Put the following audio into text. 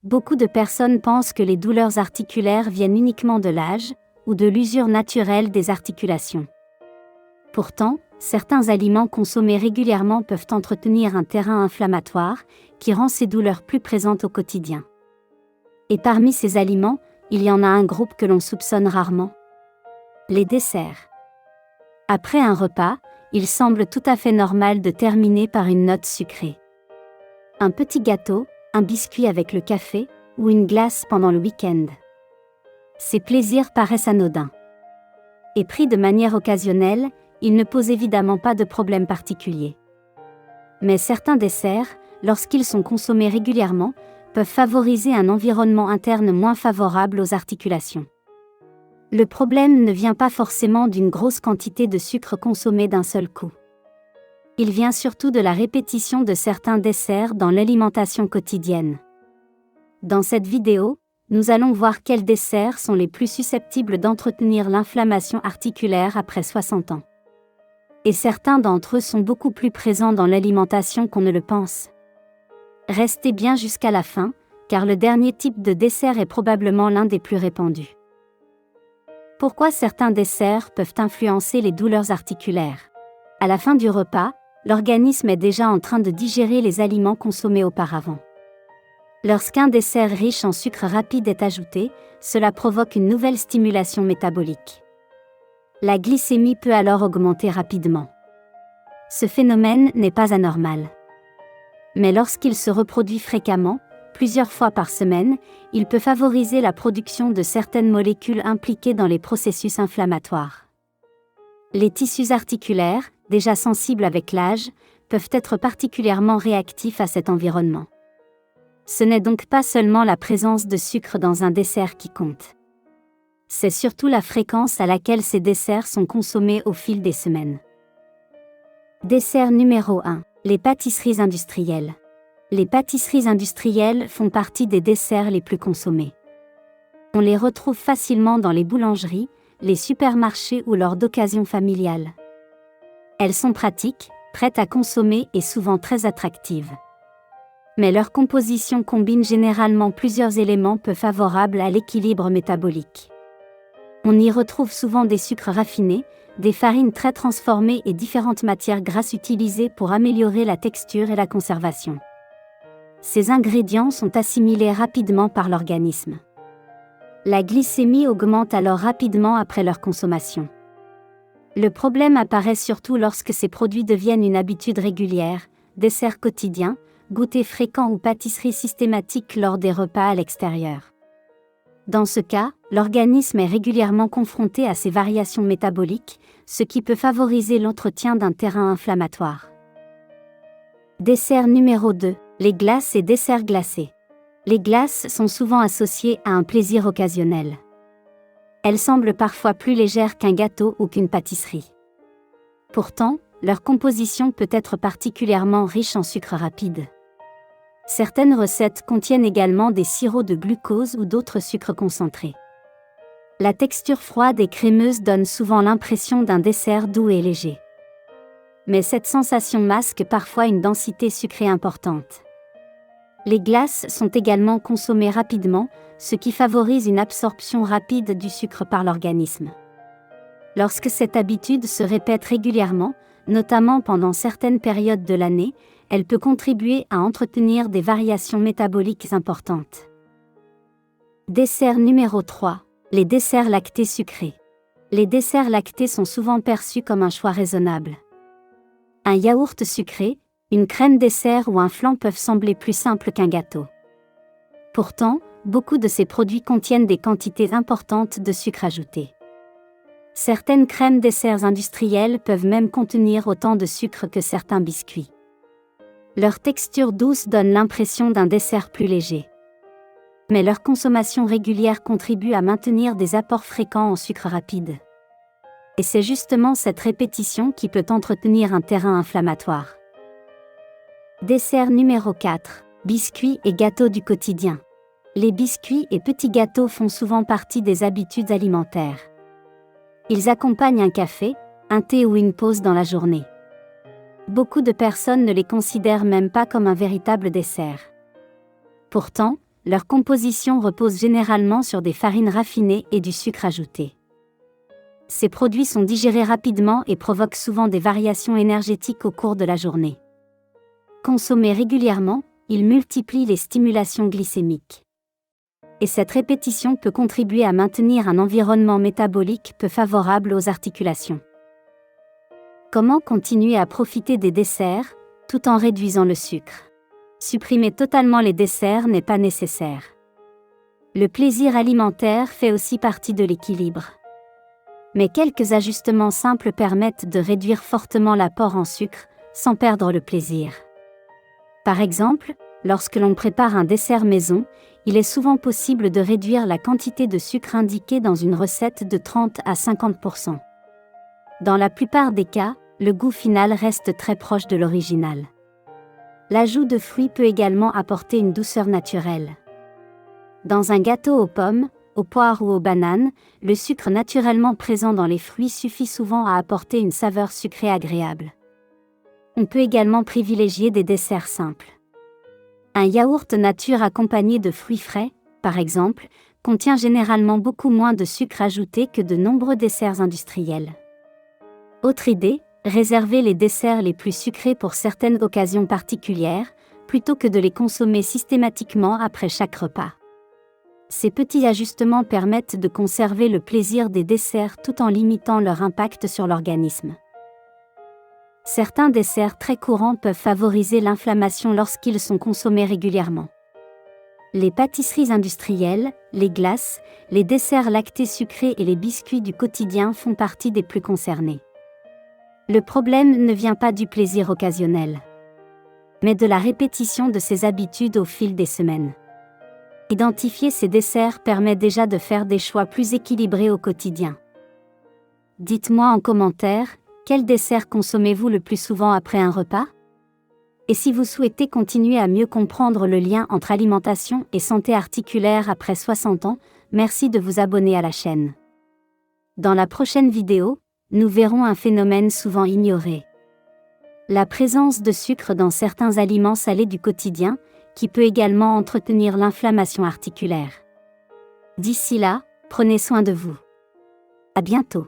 Beaucoup de personnes pensent que les douleurs articulaires viennent uniquement de l'âge, ou de l'usure naturelle des articulations. Pourtant, certains aliments consommés régulièrement peuvent entretenir un terrain inflammatoire, qui rend ces douleurs plus présentes au quotidien. Et parmi ces aliments, il y en a un groupe que l'on soupçonne rarement. Les desserts. Après un repas, il semble tout à fait normal de terminer par une note sucrée. Un petit gâteau, un biscuit avec le café, ou une glace pendant le week-end. Ces plaisirs paraissent anodins. Et pris de manière occasionnelle, ils ne posent évidemment pas de problème particulier. Mais certains desserts, lorsqu'ils sont consommés régulièrement, peuvent favoriser un environnement interne moins favorable aux articulations. Le problème ne vient pas forcément d'une grosse quantité de sucre consommé d'un seul coup. Il vient surtout de la répétition de certains desserts dans l'alimentation quotidienne. Dans cette vidéo, nous allons voir quels desserts sont les plus susceptibles d'entretenir l'inflammation articulaire après 60 ans. Et certains d'entre eux sont beaucoup plus présents dans l'alimentation qu'on ne le pense. Restez bien jusqu'à la fin, car le dernier type de dessert est probablement l'un des plus répandus. Pourquoi certains desserts peuvent influencer les douleurs articulaires? À la fin du repas, l'organisme est déjà en train de digérer les aliments consommés auparavant. Lorsqu'un dessert riche en sucre rapide est ajouté, cela provoque une nouvelle stimulation métabolique. La glycémie peut alors augmenter rapidement. Ce phénomène n'est pas anormal. Mais lorsqu'il se reproduit fréquemment, plusieurs fois par semaine, il peut favoriser la production de certaines molécules impliquées dans les processus inflammatoires. Les tissus articulaires, déjà sensibles avec l'âge, peuvent être particulièrement réactifs à cet environnement. Ce n'est donc pas seulement la présence de sucre dans un dessert qui compte. C'est surtout la fréquence à laquelle ces desserts sont consommés au fil des semaines. Dessert numéro 1. Les pâtisseries industrielles. Les pâtisseries industrielles font partie des desserts les plus consommés. On les retrouve facilement dans les boulangeries, les supermarchés ou lors d'occasions familiales. Elles sont pratiques, prêtes à consommer et souvent très attractives. Mais leur composition combine généralement plusieurs éléments peu favorables à l'équilibre métabolique. On y retrouve souvent des sucres raffinés, des farines très transformées et différentes matières grasses utilisées pour améliorer la texture et la conservation. Ces ingrédients sont assimilés rapidement par l'organisme. La glycémie augmente alors rapidement après leur consommation. Le problème apparaît surtout lorsque ces produits deviennent une habitude régulière, dessert quotidien, goûter fréquent ou pâtisserie systématique lors des repas à l'extérieur. Dans ce cas, l'organisme est régulièrement confronté à ces variations métaboliques, ce qui peut favoriser l'entretien d'un terrain inflammatoire. Dessert numéro 2. Les glaces et desserts glacés. Les glaces sont souvent associées à un plaisir occasionnel. Elles semblent parfois plus légères qu'un gâteau ou qu'une pâtisserie. Pourtant, leur composition peut être particulièrement riche en sucre rapide. Certaines recettes contiennent également des sirops de glucose ou d'autres sucres concentrés. La texture froide et crémeuse donne souvent l'impression d'un dessert doux et léger. Mais cette sensation masque parfois une densité sucrée importante. Les glaces sont également consommées rapidement, ce qui favorise une absorption rapide du sucre par l'organisme. Lorsque cette habitude se répète régulièrement, notamment pendant certaines périodes de l'année, elle peut contribuer à entretenir des variations métaboliques importantes. Dessert numéro 3. Les desserts lactés sucrés. Les desserts lactés sont souvent perçus comme un choix raisonnable. Un yaourt sucré, une crème dessert ou un flan peuvent sembler plus simples qu'un gâteau. Pourtant, beaucoup de ces produits contiennent des quantités importantes de sucre ajouté. Certaines crèmes desserts industrielles peuvent même contenir autant de sucre que certains biscuits. Leur texture douce donne l'impression d'un dessert plus léger. Mais leur consommation régulière contribue à maintenir des apports fréquents en sucre rapide. Et c'est justement cette répétition qui peut entretenir un terrain inflammatoire. Dessert numéro 4. Biscuits et gâteaux du quotidien. Les biscuits et petits gâteaux font souvent partie des habitudes alimentaires. Ils accompagnent un café, un thé ou une pause dans la journée. Beaucoup de personnes ne les considèrent même pas comme un véritable dessert. Pourtant, Leur composition repose généralement sur des farines raffinées et du sucre ajouté. Ces produits sont digérés rapidement et provoquent souvent des variations énergétiques au cours de la journée. Consommés régulièrement, ils multiplient les stimulations glycémiques. Et cette répétition peut contribuer à maintenir un environnement métabolique peu favorable aux articulations. Comment continuer à profiter des desserts, tout en réduisant le sucre? Supprimer totalement les desserts n'est pas nécessaire. Le plaisir alimentaire fait aussi partie de l'équilibre. Mais quelques ajustements simples permettent de réduire fortement l'apport en sucre, sans perdre le plaisir. Par exemple, lorsque l'on prépare un dessert maison, il est souvent possible de réduire la quantité de sucre indiquée dans une recette de 30 à 50%. Dans la plupart des cas, le goût final reste très proche de l'original. L'ajout de fruits peut également apporter une douceur naturelle. Dans un gâteau aux pommes, aux poires ou aux bananes, le sucre naturellement présent dans les fruits suffit souvent à apporter une saveur sucrée agréable. On peut également privilégier des desserts simples. Un yaourt nature accompagné de fruits frais, par exemple, contient généralement beaucoup moins de sucre ajouté que de nombreux desserts industriels. Autre idée, réserver les desserts les plus sucrés pour certaines occasions particulières, plutôt que de les consommer systématiquement après chaque repas. Ces petits ajustements permettent de conserver le plaisir des desserts tout en limitant leur impact sur l'organisme. Certains desserts très courants peuvent favoriser l'inflammation lorsqu'ils sont consommés régulièrement. Les pâtisseries industrielles, les glaces, les desserts lactés sucrés et les biscuits du quotidien font partie des plus concernés. Le problème ne vient pas du plaisir occasionnel, mais de la répétition de ces habitudes au fil des semaines. Identifier ces desserts permet déjà de faire des choix plus équilibrés au quotidien. Dites-moi en commentaire, quel dessert consommez-vous le plus souvent après un repas? Et si vous souhaitez continuer à mieux comprendre le lien entre alimentation et santé articulaire après 60 ans, merci de vous abonner à la chaîne. Dans la prochaine vidéo, nous verrons un phénomène souvent ignoré. La présence de sucre dans certains aliments salés du quotidien, qui peut également entretenir l'inflammation articulaire. D'ici là, prenez soin de vous. À bientôt.